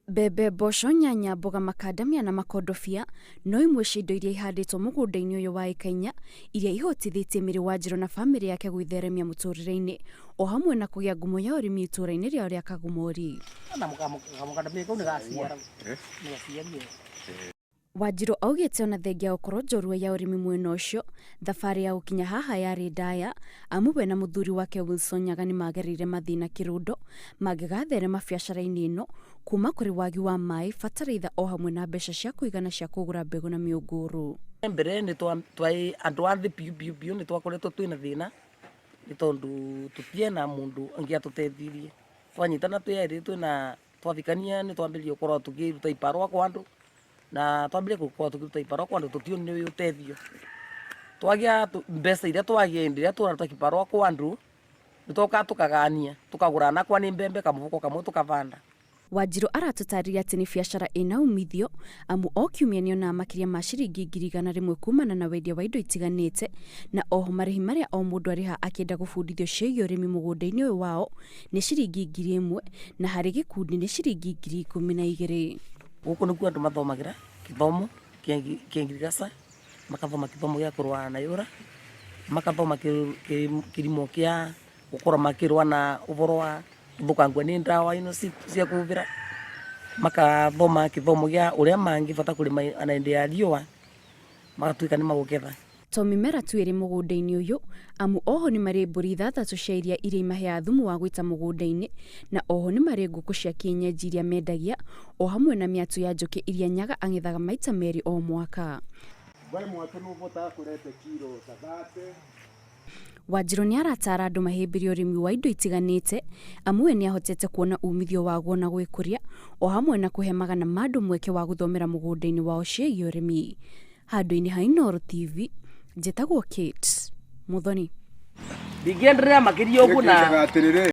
Mbembe, mboco, nyanya, mboga, makadamia na makondobia no imwe cia indo iria ihandĩtwo mũgũnda-inĩ ũyũ wa eka 4 iria ihotithĩtie Mary Wanjiru na bamĩrĩ yake gwĩtheremia muturire-ini o hamwe na kũgĩa ngumo ya ũrĩmi itũũra-inĩ rĩao rĩa Kagumori. Wanjiru augĩte ona thengia gũkorwo njorua ya ũrĩmi mwena ũcio, thabarĩ ya gũkinya haha yarĩ ndaya amu we na muthuri wake Wilson Nyaga nĩmagereire mathĩna kĩrundo mangĩgatherema biacara-inĩ ĩno kuuma kũrĩ wagi wa maĩ, bataraitha o hamwe na mbeca cia kũigana cia kũgũra mbegũ na mĩũngũrũ. Mbere nĩ twai andũ a thĩ biũ nĩ twakoretwo twĩna thĩna nĩ tondũ tũtiĩ na mũndũ angĩatũteithirie. Twanyitana twĩ erĩ twathikania nĩ twambĩrĩirie gũkorwo tũkĩruta ibarũa kwa andũ na twambĩrĩirie gũkorwo tũkĩruta ibarũa kwa andũ tũtionire ũteithio. Twagĩa mbeca iria twagĩa hĩndĩ ĩrĩa tũraruta ibarũa kwa andũ nĩ tũkaga tũkagania tũkagũra nakwa nĩ mbembe kamũhuko kamwe tũkavanda. Wanjiru aratũtarĩria atĩ nĩ biacara ĩna umithio amu o kiumia nĩonaga makĩria ma ciringi 100,000 kumana na wendia wa indo itiganite na oho marĩhi marĩa o mũndũ arĩha akĩenda gũbundithio ciĩgiĩ ũrĩmi mũgũnda-inĩ ũyũ wao nĩ ciringi 1,000 na harĩ gĩkundi nĩ ciringi 12,000. Gũkũ nĩkuo andũ mathomagĩra gĩthomo kĩa ngirigaca, makathoma gĩthomo gĩa kũrũa na yũra, makathoma kĩrimo kĩa gũkorwo makĩrũa na ũhoro wa gũthũkangwo nĩ ndawa ino cia kũhũthĩra, makathoma gĩthomo gĩa ũrĩa mangĩbata kũrĩma na hĩndĩ ya riũa magatuĩka nĩ magũgetha. To mimera tu ĩrĩ mũgũnda-inĩ ũyũ amu oho nĩ marĩ mbũri 3 cia iria iria imaheaga thumu wa gũita mũgũnda-inĩ na oho nĩ marĩ nguku cia kienyeji iria mendagia o hamwe na mĩatu ya njũkĩ iria Nyaga ang'ethaga maita merĩ o mwaka. Wanjiru nĩ aratara andũ mahĩmbĩrie ũrĩmi wa indo itiganite amu we nĩ ahotete kuona umithio waguo na gwikuria o hamwe na kũhe magana ma andũ mweke wa gũthomera mũgũnda-inĩ wao ciĩgiĩ ũrĩmi. Handũ-inĩ ha Inooro TV, njĩtagwo Kate Muthoni. Ndingĩenderea makĩria ũguo na